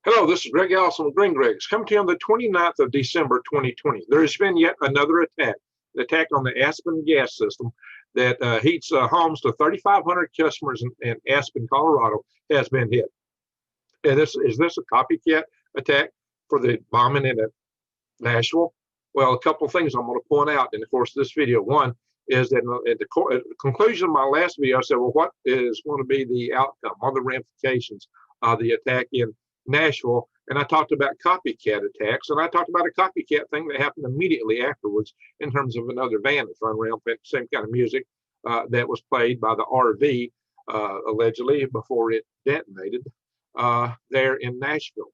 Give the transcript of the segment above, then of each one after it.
Hello, this is Greg Allison with Green Greg's, coming to you on the 29th of December 2020. There has been yet another attack, an attack on the Aspen gas system that heats homes to 3,500 customers in Aspen, Colorado, has been hit. And is this a copycat attack for the bombing in Nashville? Well, a couple of things I'm going to point out in the course of this video. One is that at the conclusion of my last video, I said, well, what is going to be the outcome, all the ramifications of the attack in Nashville? And I talked about copycat attacks, and I talked about a copycat thing that happened immediately afterwards in terms of another van that's run around with the same kind of music that was played by the RV allegedly before it detonated there in Nashville.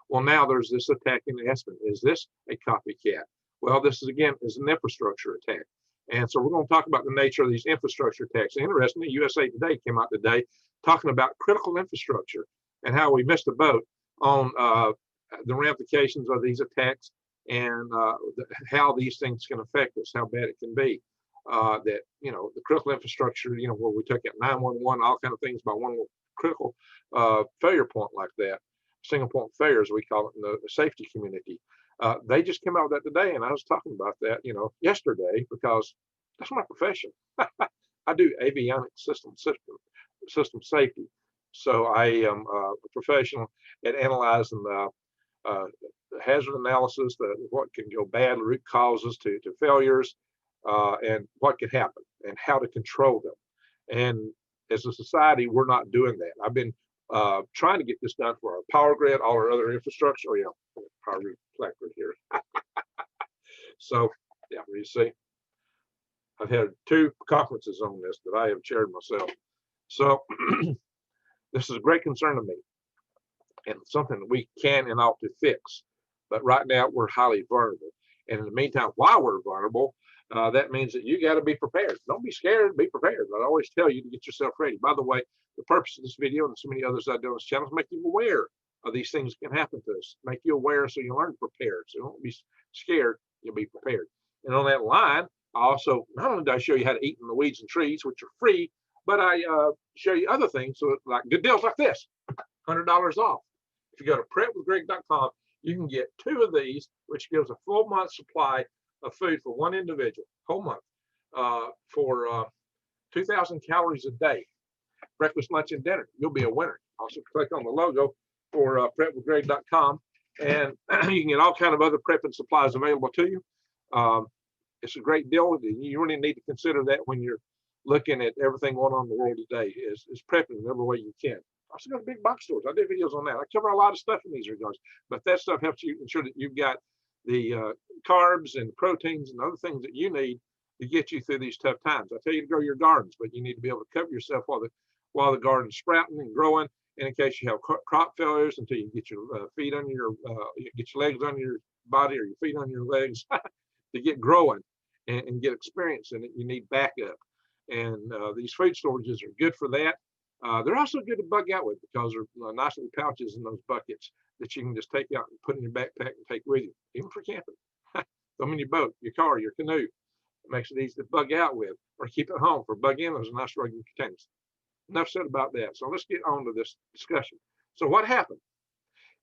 Well, now there's this attack in Aspen. Is this a copycat? Well, this is again is an infrastructure attack. And so we're going to talk about the nature of these infrastructure attacks. Interestingly, USA Today came out today talking about critical infrastructure and how we missed the boat on the ramifications of these attacks and how these things can affect us, how bad it can be. That, you know, the critical infrastructure, you know, where we took out 911, all kind of things by one critical failure point like that, single point failure, as we call it in the safety community. They just came out with that today, and I was talking about that, you know, yesterday, because that's my profession. I do avionics system safety. So I am a professional at analyzing the hazard analysis, what can go bad, root causes to failures, and what could happen, and how to control them. And as a society, we're not doing that. I've been trying to get this done for our power grid, all our other infrastructure. Oh, yeah, power grid placard here. So, yeah, you see, I've had 2 conferences on this that I have chaired myself. So, this is a great concern to me, and something that we can and ought to fix. But right now, we're highly vulnerable. And in the meantime, while we're vulnerable, that means that you got to be prepared. Don't be scared, be prepared. I always tell you to get yourself ready. By the way, the purpose of this video and so many others I do on this channel is make you aware of these things that can happen to us. Make you aware so you learn to prepare. So you don't be scared, you'll be prepared. And on that line, I also, not only do I show you how to eat in the weeds and trees, which are free, but I show you other things, so like good deals like this, $100 off. If you go to prepwithgreg.com, you can get 2 of these, which gives a full month's supply of food for one individual, whole month, for 2,000 calories a day, breakfast, lunch, and dinner. You'll be a winner. Also click on the logo for prepwithgreg.com, and you can get all kind of other prepping supplies available to you. It's a great deal. You really need to consider that when you're looking at everything going on in the world today, is prepping in every way you can. I also got big box stores. I do videos on that. I cover a lot of stuff in these regards, but that stuff helps you ensure that you've got the carbs and proteins and other things that you need to get you through these tough times. I tell you to grow your gardens, but you need to be able to cover yourself while the garden's sprouting and growing, and in case you have crop failures, until you get your feet on your get your legs on your body or your feet on your legs to get growing and get experience in it. You need backup. And these food storages are good for that. They're also good to bug out with, because there are nice little pouches in those buckets that you can just take out and put in your backpack and take with you, even for camping. Throw them in your boat, your car, your canoe. It makes it easy to bug out with, or keep at home for bug in. Those are nice rugged containers. Enough said about that. So let's get on to this discussion. So what happened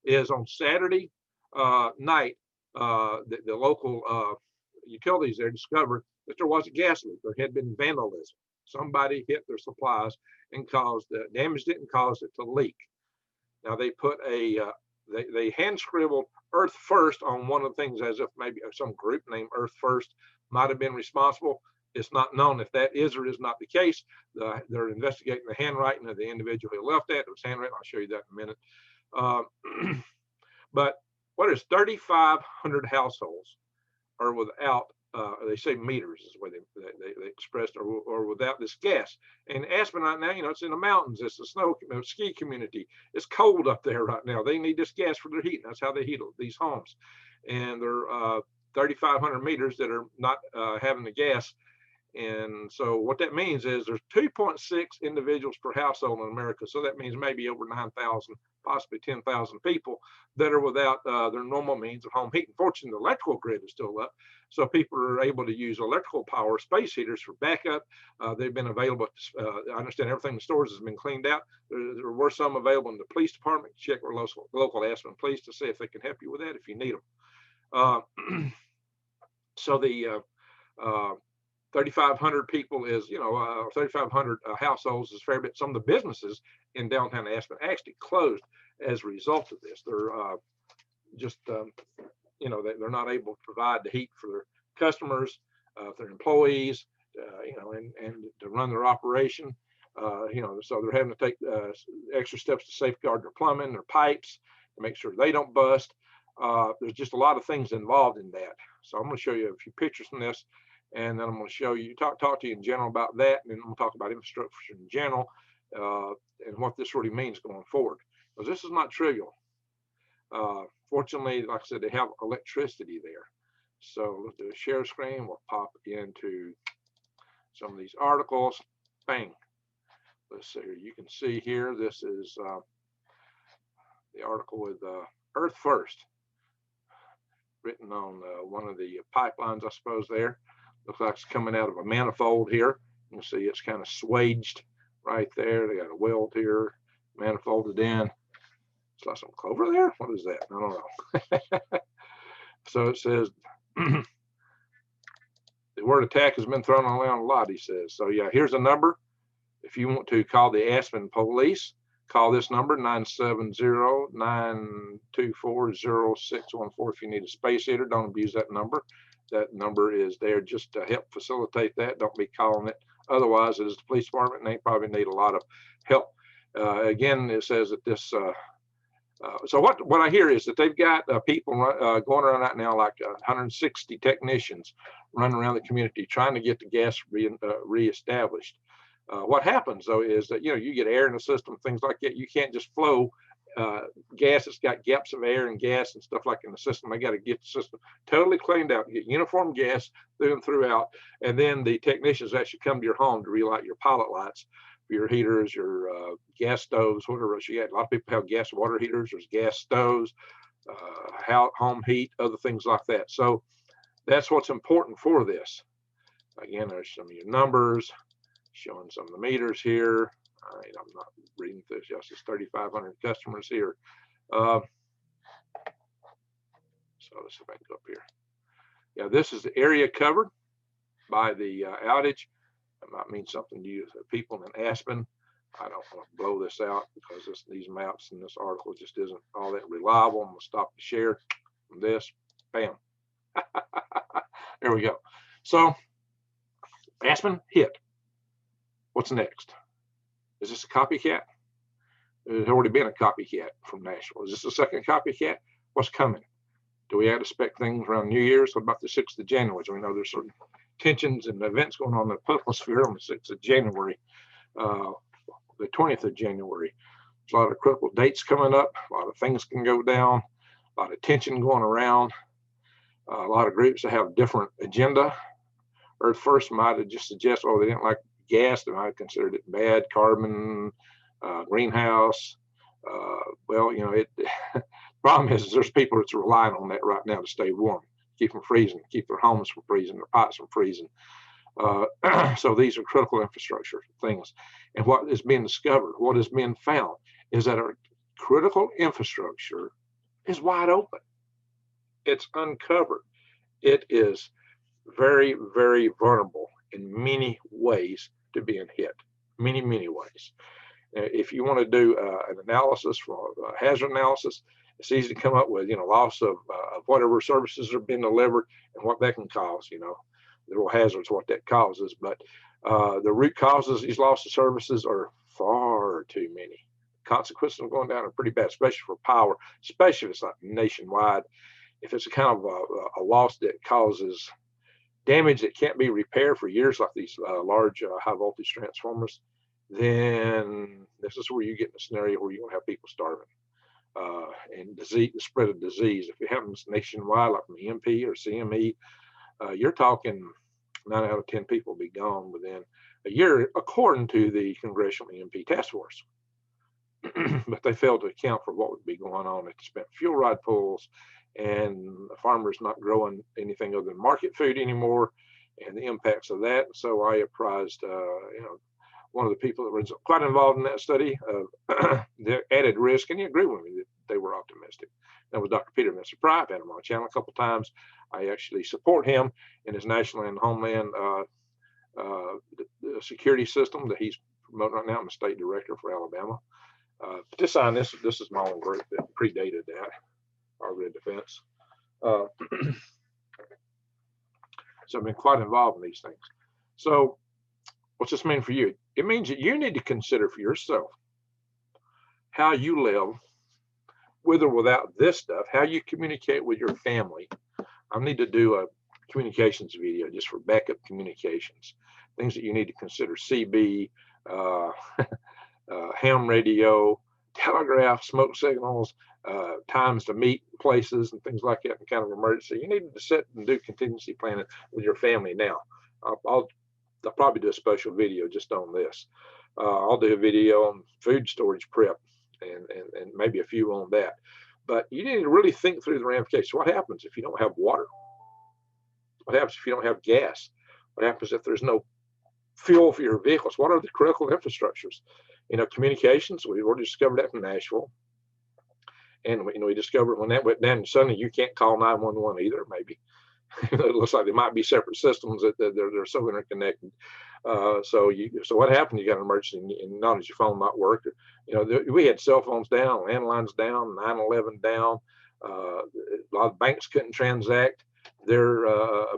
is on Saturday night, the local utilities there discovered that there was a gas leak. There had been vandalism. Somebody hit their supplies and caused damage, didn't cause it to leak. Now they put they hand scribbled Earth First on one of the things, as if maybe some group named Earth First might have been responsible. It's not known if that is or is not the case. They're investigating the handwriting of the individual who left that. It was handwritten. I'll show you that in a minute. But what is 3,500 households are without, they say meters is the way they expressed, or without this gas. And Aspen right now, you know, it's in the mountains. It's a ski community. It's cold up there right now. They need this gas for their heat. That's how they heat these homes. And they're 3,500 meters that are not having the gas. And so what that means is there's 2.6 individuals per household in America. So that means maybe over 9,000, possibly 10,000 people that are without their normal means of home heating. Fortunately, the electrical grid is still up. So people are able to use electrical power space heaters for backup. They've been available. I understand everything in the stores has been cleaned out. There were some available in the police department. Check with local Aspen police to see if they can help you with that if you need them. So the 3,500 people is, 3,500 households is a fair bit. Some of the businesses in downtown Aspen actually closed as a result of this. They're they're not able to provide the heat for their customers, their employees, and to run their operation. So they're having to take extra steps to safeguard their plumbing, their pipes, to make sure they don't bust. There's just a lot of things involved in that. So I'm going to show you a few pictures from this, and then I'm going to show you, talk to you in general about that, and then I'm going to talk about infrastructure in general, and what this really means going forward. Because this is not trivial. Fortunately, like I said, they have electricity there. So let's do a share screen. We'll pop into some of these articles. Bang. Let's see here. You can see here, this is the article with Earth First, written on one of the pipelines, I suppose there. Looks like it's coming out of a manifold here. You can see it's kind of swaged right there. They got a weld here, manifolded in. It's like some clover there. What is that? I don't know. So it says, the word attack has been thrown around a lot, he says. So yeah, here's a number. If you want to call the Aspen police, call this number, 970-924-0614. If you need a space heater, don't abuse that number. That number is there just to help facilitate that. Don't be calling it otherwise. It is the police department, and they probably need a lot of help. Again, it says that this, so what I hear is that they've got people going around right now, like 160 technicians running around the community trying to get the gas reestablished. What happens though is that you get air in the system, things like that. You can't just flow gas. It's got gaps of air and gas and stuff like in the system. They got to get the system totally cleaned out, get uniform gas through and throughout, and then the technicians actually come to your home to relight your pilot lights, your heaters, your gas stoves, whatever else you got. A lot of people have gas water heaters. There's gas stoves, home heat, other things like that. So that's what's important for this. Again, there's some of your numbers showing some of the meters here. All right, I'm not reading this. Yes, it's 3,500 customers here. So let's see if I can go up here. Yeah, this is the area covered by the outage. That might mean something to you, people in Aspen. I don't want to blow this out because these maps in this article just isn't all that reliable. I'm going to stop the share from this. Bam. There we go. So Aspen hit. What's next? Is this a copycat? There's already been a copycat from Nashville. Is this a second copycat? What's coming? Do we expect things around New Year's? What about the 6th of January? So we know there's certain tensions and events going on in the political sphere on the 6th of January, the 20th of January. There's a lot of critical dates coming up. A lot of things can go down. A lot of tension going around. A lot of groups that have different agenda. Earth First might have just suggested, oh, they didn't like gas. They might have considered it bad, carbon, greenhouse. Well, problem is there's people that's relying on that right now to stay warm, keep from freezing, keep their homes from freezing, their pipes from freezing. So these are critical infrastructure things. And what is being discovered, what is being found, is that our critical infrastructure is wide open. It's uncovered. It is very, very vulnerable in many ways to being hit, many, many ways. If you want to do an analysis, for hazard analysis, it's easy to come up with, loss of whatever services are being delivered and what that can cause, the real hazards, what that causes. But the root causes, these loss of services are far too many. Consequences of going down are pretty bad, especially for power, especially if it's like nationwide. If it's a kind of a loss that causes damage that can't be repaired for years, like these large high voltage transformers, then this is where you get in a scenario where you're going to have people starving. And disease, the spread of disease. If it happens nationwide, like from EMP or CME, you're talking 9 out of 10 people will be gone within a year, according to the Congressional EMP Task Force. But they failed to account for what would be going on at the spent fuel rod pools, and the farmers not growing anything other than market food anymore, and the impacts of that. So I apprised, one of the people that was quite involved in that study of the added risk, and he agreed with me that they were optimistic. That was Dr. Peter Mr. Pry. I've had him on the channel a couple of times. I actually support him in his National and Homeland the security system that he's promoting right now. I'm the state director for Alabama. But this is my own group that predated that, our Red Defense. So I've been quite involved in these things. So what's this mean for you? It means that you need to consider for yourself how you live with or without this stuff, how you communicate with your family. I need to do a communications video just for backup communications, things that you need to consider: CB, ham radio, telegraph, smoke signals, times to meet places and things like that in kind of emergency. You need to sit and do contingency planning with your family now. I'll probably do a special video just on this. I'll do a video on food storage prep and maybe a few on that. But you need to really think through the ramifications. What happens if you don't have water? What happens if you don't have gas? What happens if there's no fuel for your vehicles? What are the critical infrastructures? Communications, we've already discovered that from Nashville. And we discovered when that went down, suddenly you can't call 911 either, maybe. It looks like there might be separate systems that they're so interconnected. So what happened? You got an emergency, and not as your phone might work. We had cell phones down, landlines down, 911 down. A lot of banks couldn't transact. Their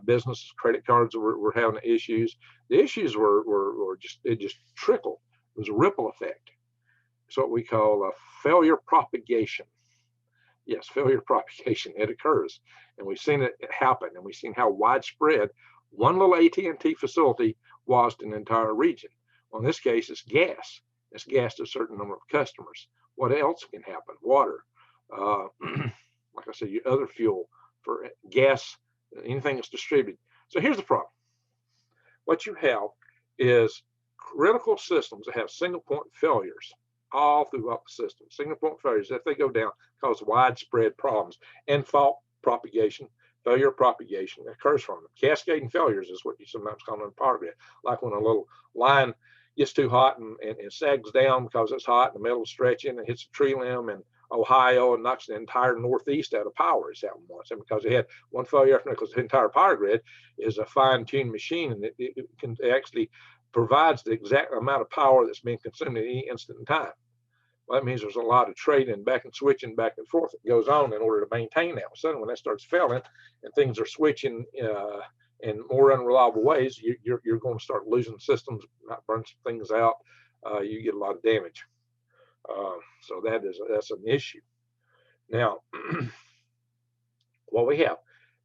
businesses, credit cards were having issues. The issues were just trickled. It was a ripple effect. It's what we call a failure propagation. Yes, failure propagation. It occurs, and we've seen it happen, and we've seen how widespread one little AT&T facility was to an entire region. Well, in this case, it's gas. It's gas to a certain number of customers. What else can happen? Water. Like I said, your other fuel for gas, anything that's distributed. So here's the problem. What you have is critical systems that have single point failures all throughout the system. Single point failures, if they go down, cause widespread problems, and fault propagation, failure propagation occurs from them. Cascading failures is what you sometimes call in power grid, like when a little line gets too hot and sags down because it's hot, and the metal stretching and hits a tree limb in Ohio and knocks the entire Northeast out of power. It's happened once, and because they had one failure after another, because the entire power grid is a fine-tuned machine, and it can actually provides the exact amount of power that's being consumed at any instant in time. Well, that means there's a lot of trading back and switching back and forth that goes on in order to maintain that. Suddenly, when that starts failing and things are switching in more unreliable ways, you're going to start losing systems, not burn some things out. You get a lot of damage. So that's an issue. Now, what we have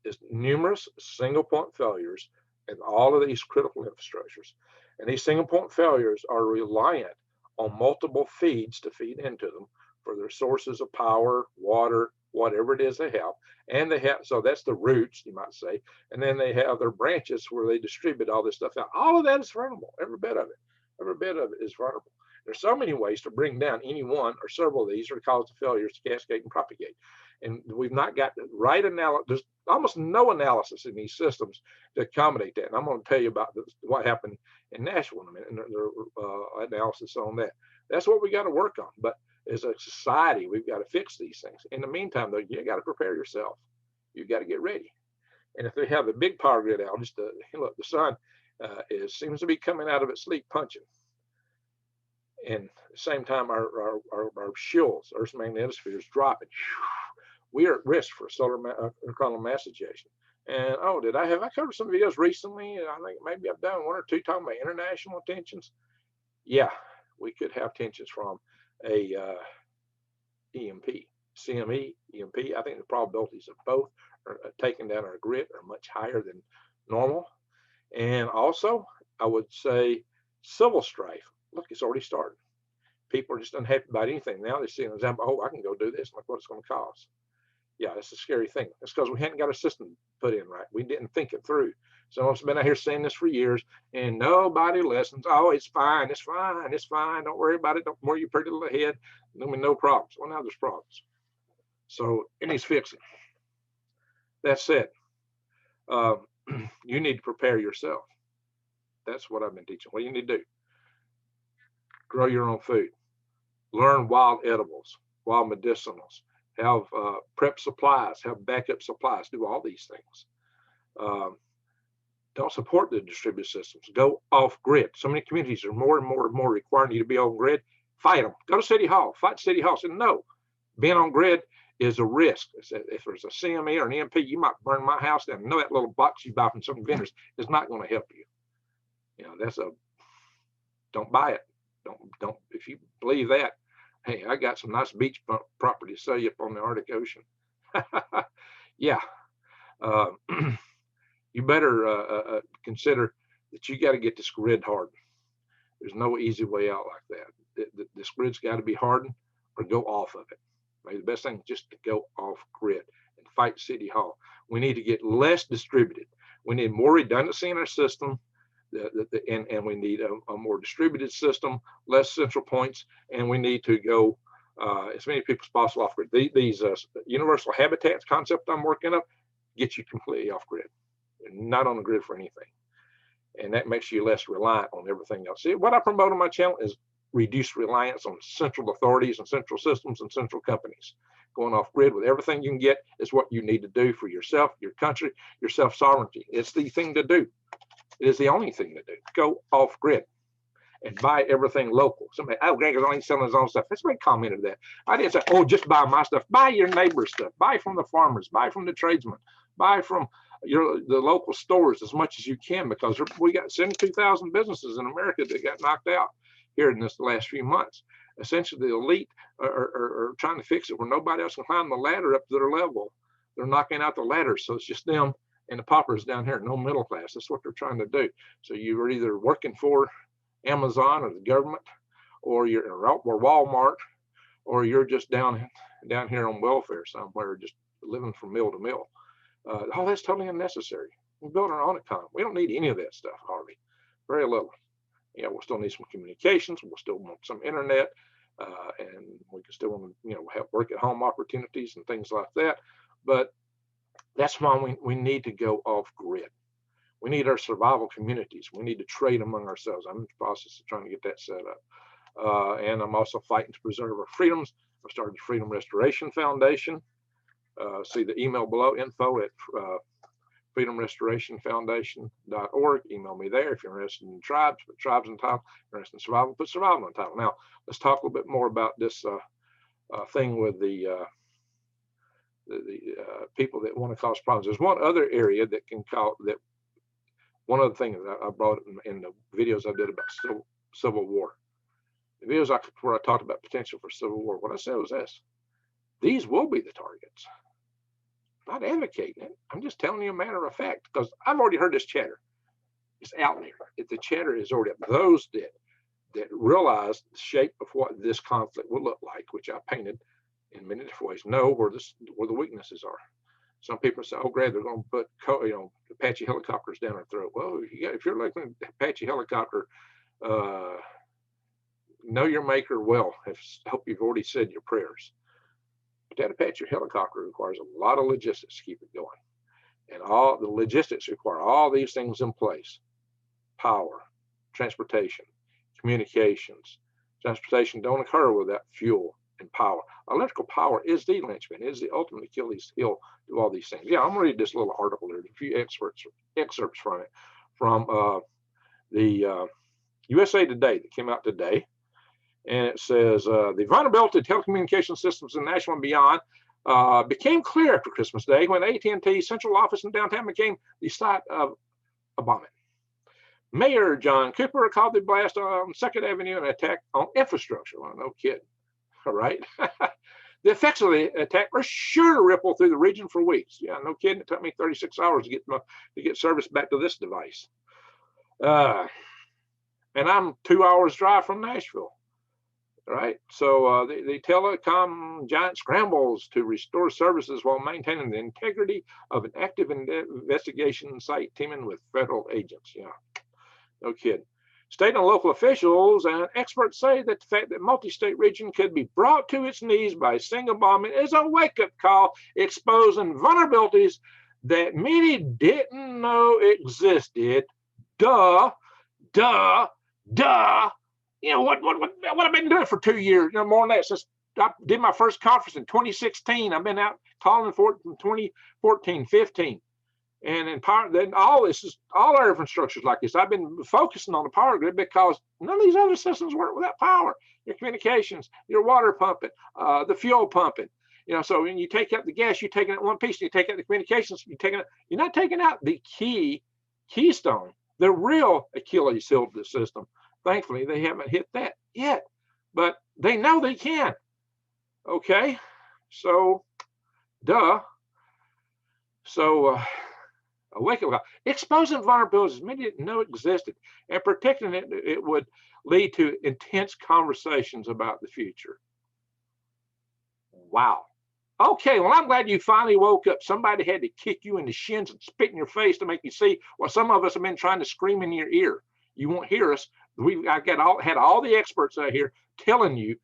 is numerous single point failures in all of these critical infrastructures. And these single point failures are reliant on multiple feeds to feed into them for their sources of power, water, whatever it is they have. And they have, so that's the roots, you might say. And then they have their branches where they distribute all this stuff out. All of that is vulnerable, every bit of it. Every bit of it is vulnerable. There's so many ways to bring down any one or several of these or cause the failures to cascade and propagate. And we've not got the right analysis. There's almost no analysis in these systems to accommodate that. And I'm going to tell you about what happened in Nashville in a minute, and their analysis on that. That's what we got to work on. But as a society, we've got to fix these things. In the meantime, though, you got to prepare yourself. You've got to get ready. And if they have a big power grid outage, the sun seems to be coming out of its sleep punching. And at the same time, our shills, Earth's magnetosphere, is dropping. We are at risk for solar coronal mass ejection. And did I covered some videos recently? I think maybe I've done one or two talking about international tensions. Yeah, we could have tensions from a EMP, CME, EMP. I think the probabilities of both are taking down our grid are much higher than normal. And also, I would say civil strife. Look, it's already started. People are just unhappy about anything. Now they see an example, I can go do this, look what it's going to cost. Yeah, that's a scary thing. That's because we hadn't got a system put in right. We didn't think it through. Some of us have been out here saying this for years, and nobody listens. Oh, it's fine, it's fine, it's fine. Don't worry about it. Don't worry your pretty little head. I mean, no problems. Well, now there's problems. So it needs fixing. That said, you need to prepare yourself. That's what I've been teaching. What do you need to do? Grow your own food. Learn wild edibles, wild medicinals. Have prep supplies. Have backup supplies. Do all these things. Don't support the distributed systems. Go off grid. So many communities are more and more requiring you to be on grid. Fight them. Go to City Hall. Fight City Hall. Say, no, being on grid is a risk. If there's a CME or an EMP, you might burn my house down. No, that little box you buy from some vendors is not going to help you. You know, don't buy it. Don't, if you believe that, hey, I got some nice beach property to sell you up on the Arctic Ocean. Yeah. You better consider that you got to get this grid hardened. There's no easy way out like that. This grid's got to be hardened or go off of it. Maybe the best thing is just to go off grid and fight City Hall. We need to get less distributed. We need more redundancy in our system, and we need a more distributed system, less central points, and we need to go as many people as possible off grid. These universal habitats concept I'm working up get you completely off grid, not on the grid for anything. And that makes you less reliant on everything else. See, what I promote on my channel is reduce reliance on central authorities and central systems and central companies. Going off grid with everything you can get is what you need to do for yourself, your country, your self-sovereignty. It's the thing to do. It is the only thing to do. Go off grid and buy everything local. Somebody, oh, Greg's only selling his own stuff. Somebody commented that. I didn't say, oh, just buy my stuff. Buy your neighbor's stuff. Buy from the farmers. Buy from the tradesmen. Buy from the local stores as much as you can, because we got 72,000 businesses in America that got knocked out here in this last few months. Essentially, the elite are trying to fix it where nobody else can climb the ladder up to their level. They're knocking out the ladder, so it's just them and the paupers down here, no middle class. That's what they're trying to do. So you're either working for Amazon or the government, or you're or Walmart, or you're just down here on welfare somewhere, just living from mill to mill. All that's totally unnecessary. We build our own economy. We don't need any of that stuff, hardly. Very little. Yeah, we'll still need some communications. We'll still want some internet, and we can still want to, have work at home opportunities and things like that. But that's why we need to go off grid. We need our survival communities. We need to trade among ourselves. I'm in the process of trying to get that set up. And I'm also fighting to preserve our freedoms. I started the Freedom Restoration Foundation. See the email below, info at freedomrestorationfoundation.org. Email me there if you're interested in tribes, put tribes in the title. If you're interested in survival, put survival in the title. Now, let's talk a little bit more about this thing with the people that want to cause problems. There's one other area that can cause that. One other thing that I brought in the videos I did about civil war. The videos where I talked about potential for civil war. What I said was this: these will be the targets. I'm not advocating it. I'm just telling you a matter of fact, because I've already heard this chatter. It's out there. If the chatter is already up, those that realize the shape of what this conflict will look like, which I painted in many different ways, know where the weaknesses are. Some people say, "Oh, Greg, they're going to put Apache helicopters down our throat." Well, if you're looking at Apache helicopter, know your maker well. I hope you've already said your prayers. But that Apache helicopter requires a lot of logistics to keep it going, and all the logistics require all these things in place: power, transportation, communications. Transportation don't occur without fuel and power. Electrical power is the linchpin, is the ultimate Achilles heel to all these things. Yeah, I'm gonna read this little article here, a few excerpts from it, from the USA Today that came out today. And it says, the vulnerability to telecommunication systems in Nashville and beyond became clear after Christmas Day when AT&T central office in downtown became the site of a bombing. Mayor John Cooper called the blast on 2nd Avenue an attack on infrastructure. Well, no kidding. All right. The effects of the attack are sure to ripple through the region for weeks. Yeah, no kidding. It took me 36 hours to get service back to this device. And I'm 2 hours drive from Nashville. right? So the telecom giant scrambles to restore services while maintaining the integrity of an active investigation site teaming with federal agents. Yeah, no kidding. State and local officials and experts say that the fact that multi-state region could be brought to its knees by single bombing is a wake-up call, exposing vulnerabilities that many didn't know existed. Duh, duh, duh. You know what I've been doing for 2 years, you know, more than that, since I did my first conference in 2016. I've been out calling for it from 2014, 15. And in part, then all our infrastructure is like this. I've been focusing on the power grid because none of these other systems work without power. Your communications, your water pumping, the fuel pumping. You know, so when you take out the gas, you're taking out one piece. You take out the communications, you're not taking out the keystone, the real Achilles heel of the system. Thankfully, they haven't hit that yet, but they know they can. Okay, so duh. So a wake-up call, exposing vulnerabilities many didn't know existed, and protecting it would lead to intense conversations about the future. Wow. Okay, well, I'm glad you finally woke up. Somebody had to kick you in the shins and spit in your face to make you see what some of us have been trying to scream in your ear. You won't hear us. I had all the experts out here telling you,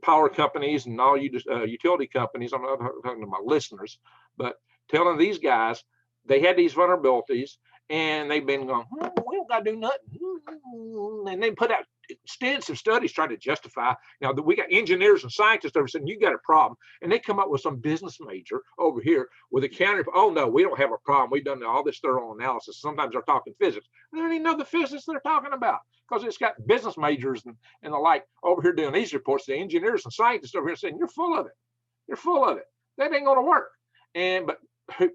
power companies and all you utility companies. I'm not talking to my listeners, but telling these guys they had these vulnerabilities, and they've been going, we don't got to do nothing. And they put out extensive studies trying to justify. Now, we got engineers and scientists over saying, you got a problem. And they come up with some business major over here with a counter. Oh, no, we don't have a problem. We've done all this thorough analysis. Sometimes they're talking physics. They don't even know the physics they're talking about, because it's got business majors and the like over here doing these reports. The engineers and scientists over here saying, you're full of it. You're full of it. That ain't going to work. But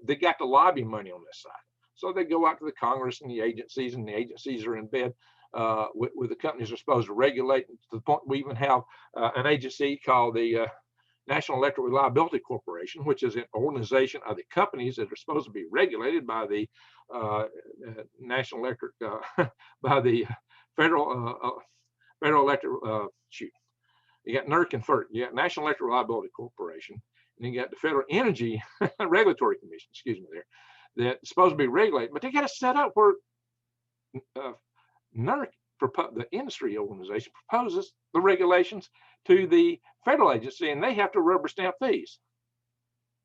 they got the lobby money on this side. So they go out to the Congress and the agencies are in bed with the companies that are supposed to regulate, to the point we even have an agency called the National Electric Reliability Corporation, which is an organization of the companies that are supposed to be regulated by the National Electric, by the Federal Electric, you got NERC and FERC, you got National Electric Reliability Corporation, and you got the Federal Energy Regulatory Commission, excuse me, that's supposed to be regulated, but they got to set up where NERC, the industry organization, proposes the regulations to the federal agency, and they have to rubber stamp these.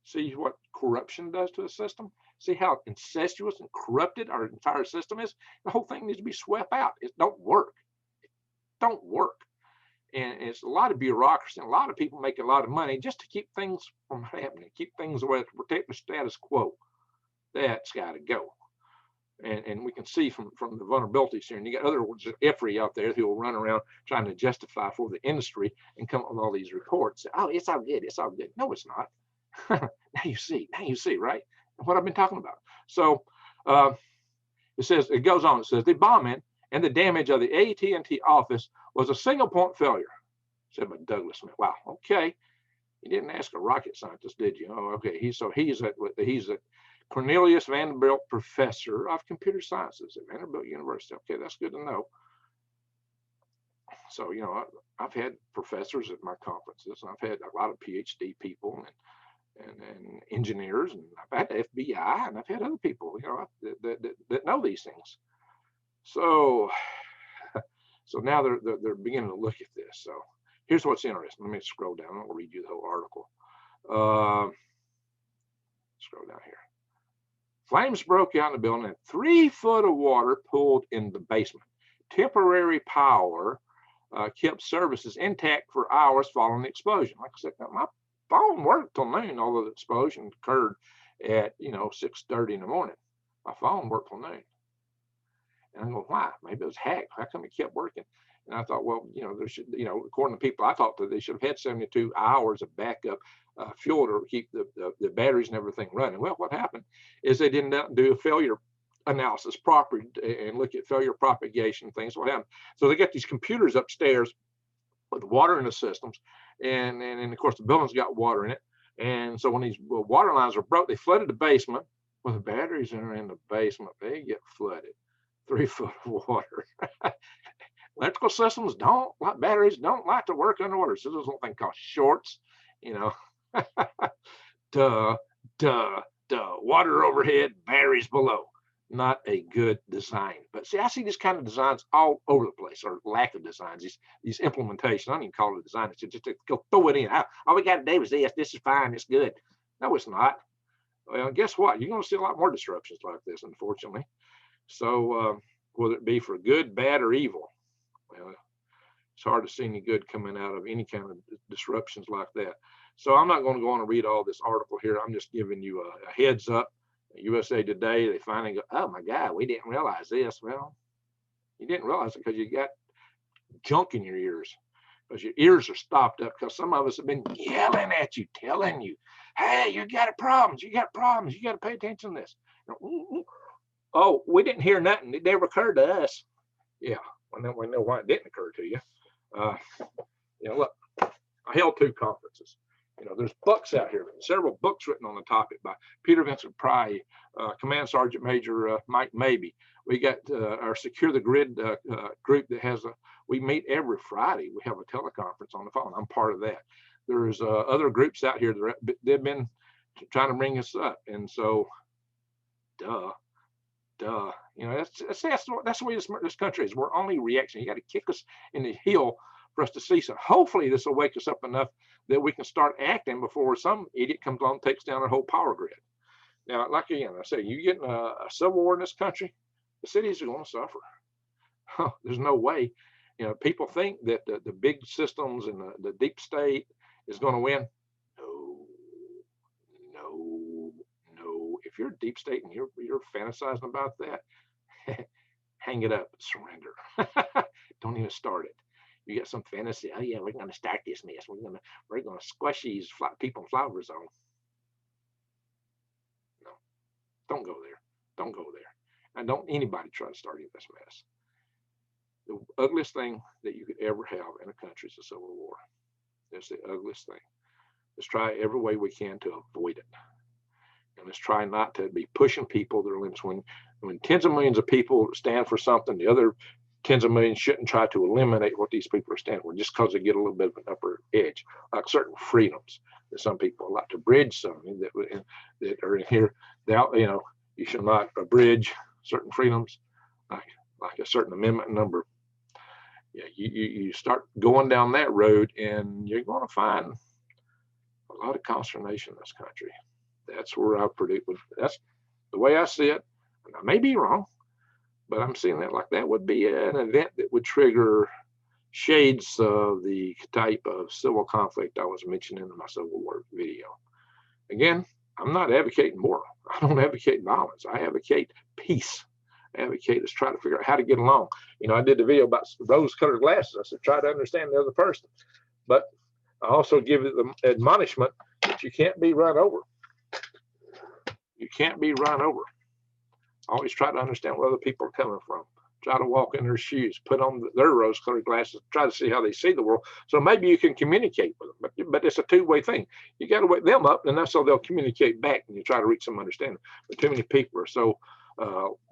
See what corruption does to the system? See how incestuous and corrupted our entire system is? The whole thing needs to be swept out. It don't work. It don't work. And it's a lot of bureaucracy, and a lot of people make a lot of money just to keep things from happening, keep things away, to protect the status quo. That's got to go. And we can see from the vulnerabilities here, and you got other ones, EFRI out there who will run around trying to justify for the industry and come up with all these reports. Oh, it's all good. It's all good. No, it's not. Now you see, right? What I've been talking about. So it goes on. It says the bombing and the damage of the AT&T office was a single point failure, said by Douglas Smith. Wow. Okay. You didn't ask a rocket scientist, did you? Oh, okay. He's a Cornelius Vanderbilt Professor of Computer Sciences at Vanderbilt University. Okay, that's good to know. So, you know, I've had professors at my conferences, and I've had a lot of PhD people and engineers, and I've had the FBI, and I've had other people, you know, that know these things. So now they're beginning to look at this. So here's what's interesting. Let me scroll down. I'm going to read you the whole article. Scroll down here. Flames broke out in the building, and 3 foot of water pooled in the basement. Temporary power kept services intact for hours following the explosion. Like I said, my phone worked till noon, although the explosion occurred at 6:30 in the morning. My phone worked till noon. And I go, why? Maybe it was hacked. How come it kept working? And I thought, well, there should, according to people I talked to, they should have had 72 hours of backup fuel to keep the batteries and everything running. Well, what happened is they didn't do a failure analysis properly and look at failure propagation things. What happened? So they got these computers upstairs with water in the systems, and of course the building's got water in it. And so when these water lines are broke, they flooded the basement. Well, the batteries are in the basement, they get flooded. 3 foot of water. Electrical systems don't like batteries, don't like to work underwater. So there's a little thing called shorts, you know. duh, duh, duh. Water overhead, batteries below. Not a good design. But see, I see this kind of designs all over the place, or lack of designs, these implementations. I don't even call it a design. It's just to go throw it in. All we got to do is this. This is fine. It's good. No, it's not. Well, guess what? You're going to see a lot more disruptions like this, unfortunately. So whether it be for good, bad, or evil, well, it's hard to see any good coming out of any kind of disruptions like that. So I'm not going to go on and read all this article here. I'm just giving you a heads up. USA Today, they finally go, oh my God, we didn't realize this. Well, you didn't realize it because you got junk in your ears, because your ears are stopped up, because some of us have been yelling at you, telling you, hey, you got problems, you got problems, you got to pay attention to this. Oh, we didn't hear nothing. It never occurred to us. Yeah, we know why it didn't occur to you. Look, I held 2 conferences. There's books out here, several books written on the topic by Peter Vincent Pry, Command Sergeant Major Mike Mabey. We got our Secure the Grid group that has we meet every Friday. We have a teleconference on the phone. I'm part of that. There's other groups out here that they've been trying to bring us up. And so, duh. That's the way this country is. We're only reaction. You got to kick us in the heel for us to see. So hopefully this will wake us up enough that we can start acting before some idiot comes along and takes down our whole power grid. Now, like again, I say, you get a civil war in this country, the cities are going to suffer. There's no way. People think that the big systems and the deep state is going to win. No. If you're deep state and you're fantasizing about that, hang it up, surrender. Don't even start it. You got some fantasy. Oh yeah, we're going to start this mess. We're going to squash these people in flower zone. No, don't go there. Don't go there. And don't anybody try to start this mess. The ugliest thing that you could ever have in a country is a civil war. That's the ugliest thing. Let's try every way we can to avoid it. And let's try not to be pushing people their limits. When tens of millions of people stand for something, the other tens of millions shouldn't try to eliminate what these people are standing for just because they get a little bit of an upper edge, like certain freedoms that some people like to bridge something that are in here. You shall not abridge certain freedoms, like a certain amendment number. Yeah, you start going down that road, and you're going to find a lot of consternation in this country. That's where I predict. That's the way I see it. And I may be wrong, but I'm seeing that like that would be an event that would trigger shades of the type of civil conflict I was mentioning in my Civil War video. Again, I'm not advocating war. I don't advocate violence. I advocate peace. I advocate us try to figure out how to get along. I did the video about rose-colored glasses. I said, try to understand the other person. But I also give it the admonishment that you can't be run over. You can't be run over. Always try to understand where other people are coming from. Try to walk in their shoes, put on their rose-colored glasses, try to see how they see the world. So maybe you can communicate with them, but it's a two-way thing. You got to wake them up, and that's how they'll communicate back, and you try to reach some understanding. But too many people are so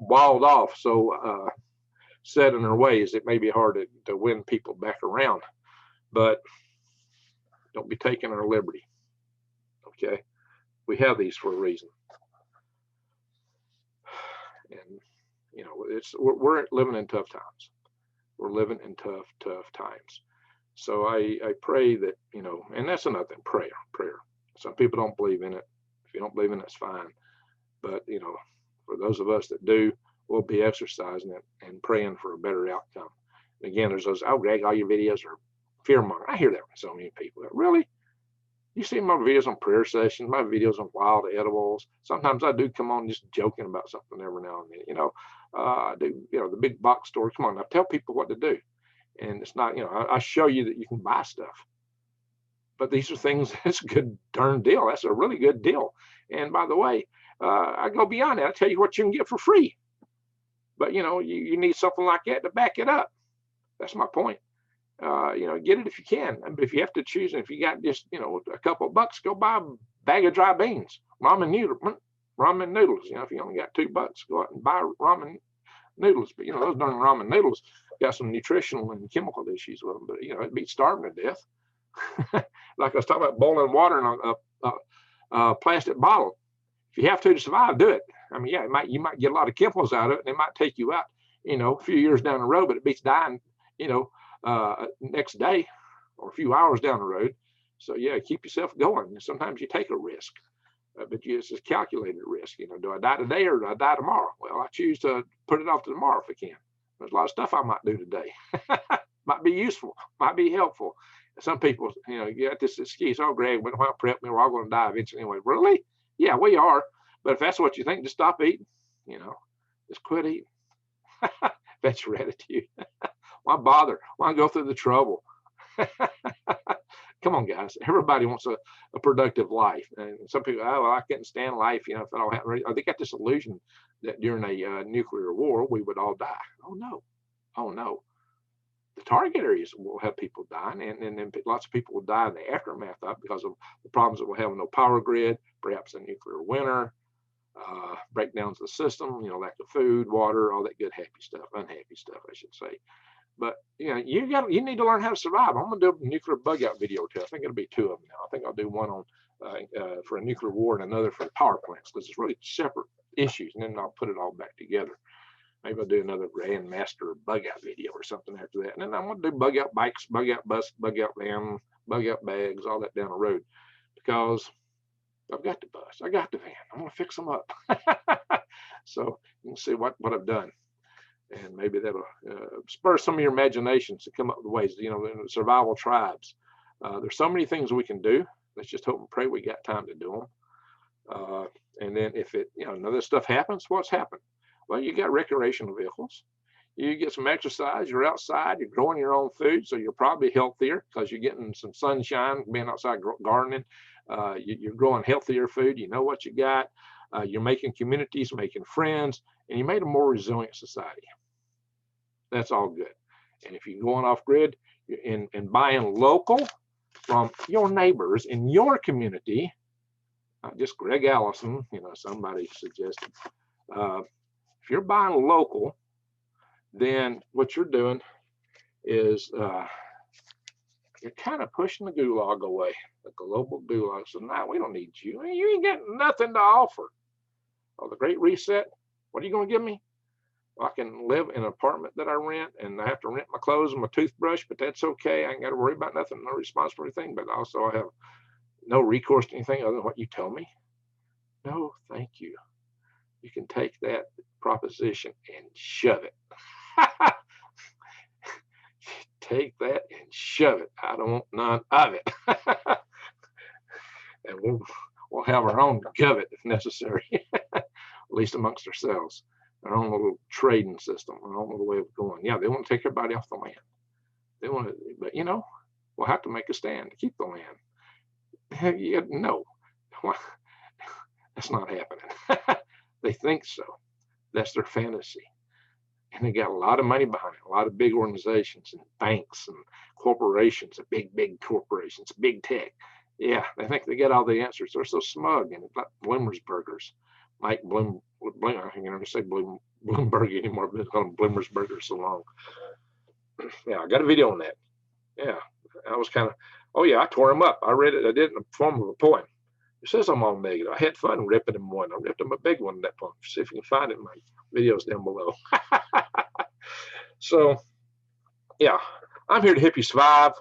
walled off, so set in their ways, it may be hard to win people back around. But don't be taking our liberty. Okay, we have these for a reason. And we're living in tough times. We're living in tough times. So I pray that, and that's another thing, prayer. Some people don't believe in it. If you don't believe in it, it's fine. But, for those of us that do, we'll be exercising it and praying for a better outcome. And again, there's those, Greg, all your videos are fear-mongering. I hear that from so many people. Really? You see my videos on prayer sessions, my videos on wild edibles. Sometimes I do come on just joking about something every now and then. I do, the big box store. Come on, I tell people what to do. And it's not, I show you that you can buy stuff. But these are things, that's a good darn deal. That's a really good deal. And by the way, I go beyond that. I tell you what you can get for free. But, you need something like that to back it up. That's my point. Get it if you can. But if you have to choose, and if you got just, a couple of bucks, go buy a bag of dry beans, ramen noodles. If you only got $2, go out and buy ramen noodles. But, those darn ramen noodles got some nutritional and chemical issues with them, but you know, it beats starving to death. Like I was talking about boiling water in a plastic bottle. If you have to survive, do it. I mean, yeah, you might get a lot of chemicals out of it, and it might take you out, you know, a few years down the road, but it beats dying, you know, next day or a few hours down the road. So yeah, keep yourself going. Sometimes you take a risk, but it's a calculated risk. You know, do I die today or do I die tomorrow? Well, I choose to put it off to tomorrow if I can. There's a lot of stuff I might do today. Might be useful, might be helpful. Some people, you know, you got this excuse, oh, Greg, but why prep me? We're all going to die eventually anyway. Really? Yeah, we are. But if that's what you think, just stop eating. You know, just quit eating. That's your attitude. Why bother? Why go through the trouble? Come on, guys. Everybody wants a productive life. And some people, oh, well, I couldn't stand life. You know, if it all happened, they got this illusion that during a nuclear war, we would all die. Oh, no. Oh, no. The target areas will have people dying, and then lots of people will die in the aftermath of it because of the problems that we'll have with no power grid, perhaps a nuclear winter, breakdowns of the system, you know, lack of food, water, all that good happy stuff, unhappy stuff, I should say. But you know, you need to learn how to survive. I'm gonna do a nuclear bug out video too. I think it'll be 2 of them now. I think I'll do one on for a nuclear war and another for the power plants, because it's really separate issues, and then I'll put it all back together. Maybe I'll do another grandmaster bug out video or something after that. And then I'm going to do bug out bikes, bug out bus, bug out van, bug out bags, all that down the road, because I've got the bus, I got the van, I'm going to fix them up. So you can see what I've done. And maybe that'll spur some of your imaginations to come up with ways, you know, in survival tribes. There's so many things we can do. Let's just hope and pray we got time to do them. And then if it, you know, none of this stuff happens, what's happened? Well, you got recreational vehicles. You get some exercise. You're outside. You're growing your own food, so you're probably healthier because you're getting some sunshine, being outside gardening. You're growing healthier food. You know what you got. You're making communities, making friends, and you made a more resilient society. That's all good. And if you're going off grid and buying local from your neighbors in your community, not just Greg Allison, you know, somebody suggested. If you're buying local, then what you're doing is you're kind of pushing the gulag away, the global gulag. So now we don't need you. You ain't got nothing to offer. Oh, the Great Reset. What are you going to give me? Well, I can live in an apartment that I rent, and I have to rent my clothes and my toothbrush, but that's okay. I ain't got to worry about nothing. No responsible for anything, but also I have no recourse to anything other than what you tell me. No, thank you. You can take that proposition and shove it. Take that and shove it. I don't want none of it. And we'll have our own gov it if necessary, at least amongst ourselves. Our own little trading system, our own little way of going. Yeah, they want to take everybody off the land. They want to, but you know, we'll have to make a stand to keep the land. Yeah, no, that's not happening. They think so. That's their fantasy. And they got a lot of money behind it, a lot of big organizations and banks and corporations, big corporations, big tech. Yeah, they think they get all the answers. They're so smug, and it's like Bloomersburgers. Mike Bloom, I can never say Bloomberg anymore, but it's called Bloomersburgers so long. Yeah, I got a video on that. Yeah, I was kind of, oh yeah, I tore him up. I read it. I did it in the form of a poem. It says I'm all negative. I had fun ripping him one. I ripped him a big one at that point. See if you can find it in my videos down below. So, yeah, I'm here to help you survive,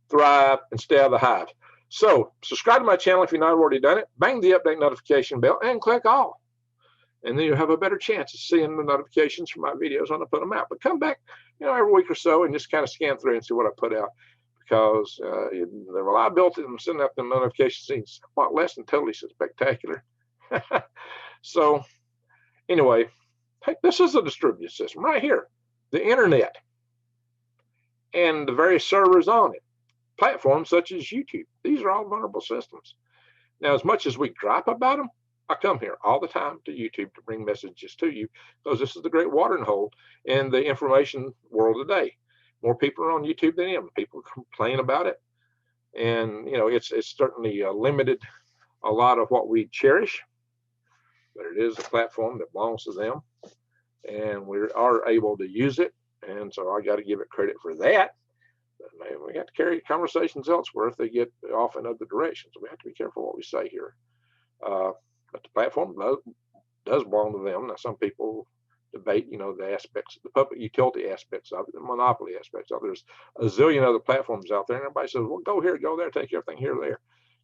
thrive, and stay out of the hive. So, subscribe to my channel if you've not already done it. Bang the update notification bell and click all. And then you'll have a better chance of seeing the notifications from my videos when I put them out. But come back, you know, every week or so and just kind of scan through and see what I put out. Because the reliability of them sending out the notifications is a lot less than totally spectacular. So anyway, hey, this is a distributed system right here, the internet and the various servers on it, platforms such as YouTube. These are all vulnerable systems. Now, as much as we gripe about them, I come here all the time to YouTube to bring messages to you, because this is the great watering hole in the information world today. More people are on YouTube than ever. People complain about it, and you know, it's certainly limited a lot of what we cherish, but it is a platform that belongs to them, and we are able to use it And so I got to give it credit for that. But man, we got to carry conversations elsewhere if they get off in other directions. We have to be careful what we say here. But the platform does belong to them. Now, some people debate, the aspects, the public utility aspects of it, the monopoly aspects of it. There's a zillion other platforms out there, and everybody says, well, go here, go there, take everything here or there.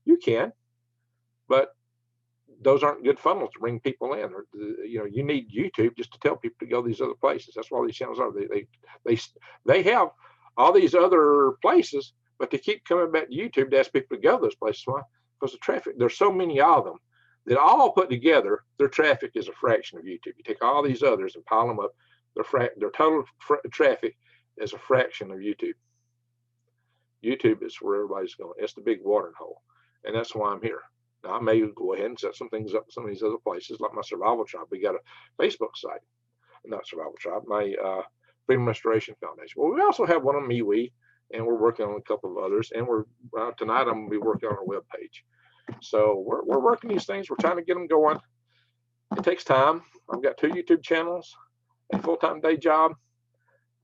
You can, but those aren't good funnels to bring people in. Or, you need YouTube just to tell people to go these other places. That's what all these channels are. They have all these other places, but they keep coming back to YouTube to ask people to go those places. Why? Because the traffic, there's so many of them that all put together, their traffic is a fraction of YouTube. You take all these others and pile them up, their total traffic is a fraction of YouTube. YouTube is where everybody's going. It's the big watering hole. And that's why I'm here. Now, I may go ahead and set some things up in some of these other places, like my Survival Tribe. We got a Facebook site. Not Survival Tribe, my Freedom Restoration Foundation. Well, we also have one on MeWe, and we're working on a couple of others. And we're tonight I'm going to be working on our webpage. So we're working these things. We're trying to get them going. It takes time. I've got 2 YouTube channels, a full-time day job,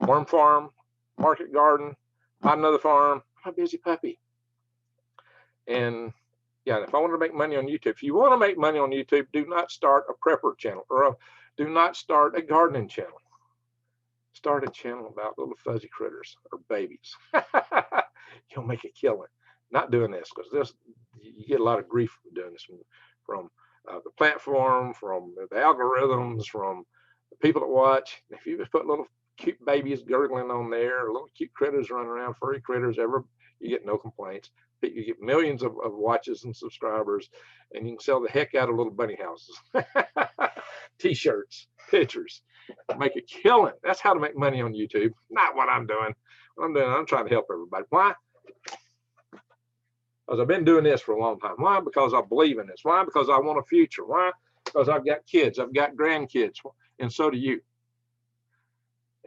worm farm, market garden, another farm. I'm a busy puppy. And yeah, if I want to make money on YouTube, if you want to make money on YouTube, do not start a prepper channel or do not start a gardening channel. Start a channel about little fuzzy critters or babies. You'll make a killing. Not doing this, because you get a lot of grief for doing this from the platform, from the algorithms, from the people that watch. If you just put little cute babies gurgling on there, or little cute critters running around, furry critters, you get no complaints. You get millions of watches and subscribers, and you can sell the heck out of little bunny houses, t-shirts, pictures, make a killing. That's how to make money on YouTube. Not what I'm doing. What I'm doing, I'm trying to help everybody. Why? Because I've been doing this for a long time. Why? Because I believe in this. Why? Because I want a future. Why? Because I've got kids. I've got grandkids. And so do you.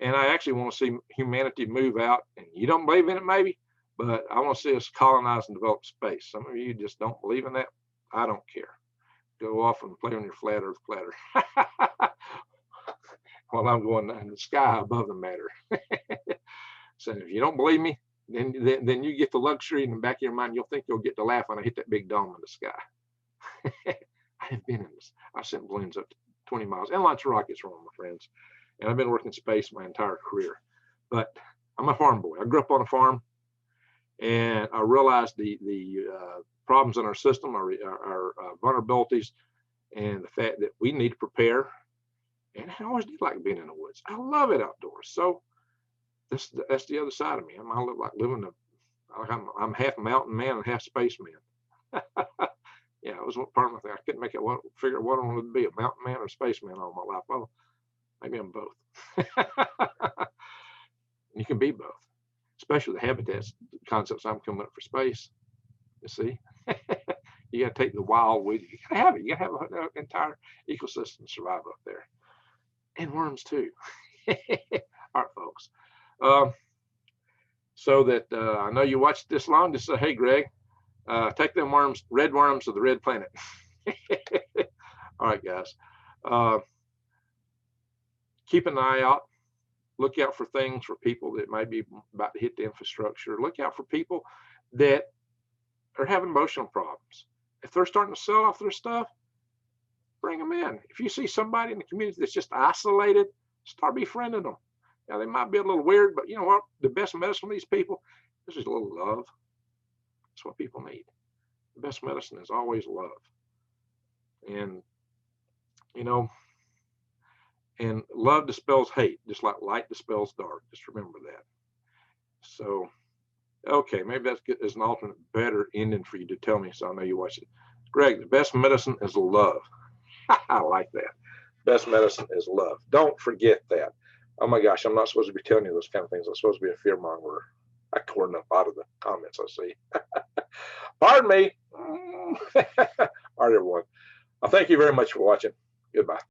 And I actually want to see humanity move out. And you don't believe in it, maybe, but I want to see us colonize and develop space. Some of you just don't believe in that. I don't care. Go off and play on your flat earth platter. While I'm going in the sky above the matter. So if you don't believe me, then you get the luxury in the back of your mind. You'll think you'll get to laugh when I hit that big dome in the sky. I have been in this. I sent balloons up to 20 miles and launch rockets from my friends. And I've been working space my entire career. But I'm a farm boy. I grew up on a farm, and I realized the problems in our system, our vulnerabilities, and the fact that we need to prepare. And I always did like being in the woods. I love it outdoors. So that's the other side of me. I live like living I'm half mountain man and half space man. Yeah, it was part of my thing. I couldn't figure out what I wanted to be, a mountain man or a space man all my life. Oh, maybe I'm both. You can be both, especially the habitats concepts I'm coming up for space. You see, you got to take the wild with you. You got to have it. You got to have an entire ecosystem to survive up there, and worms too. All right, folks. So that I know you watched this long, just say, hey, Greg, take them worms, red worms of the red planet. All right, guys. Keep an eye out. Look out for things, for people that might be about to hit the infrastructure. Look out for people that are having emotional problems. If they're starting to sell off their stuff, bring them in. If you see somebody in the community that's just isolated, start befriending them. Now, they might be a little weird, but you know what? The best medicine for these people is just a little love. That's what people need. The best medicine is always love. And, and love dispels hate, just like light dispels dark. Just remember that. So, okay, maybe that's good as an alternate, better ending for you to tell me, so I know you watch it. Greg, the best medicine is love. I like that. Best medicine is love. Don't forget that. Oh my gosh, I'm not supposed to be telling you those kind of things. I'm supposed to be a fear mongerer. I tore enough out of the comments I see. Pardon me. All right, everyone. Thank you very much for watching. Goodbye.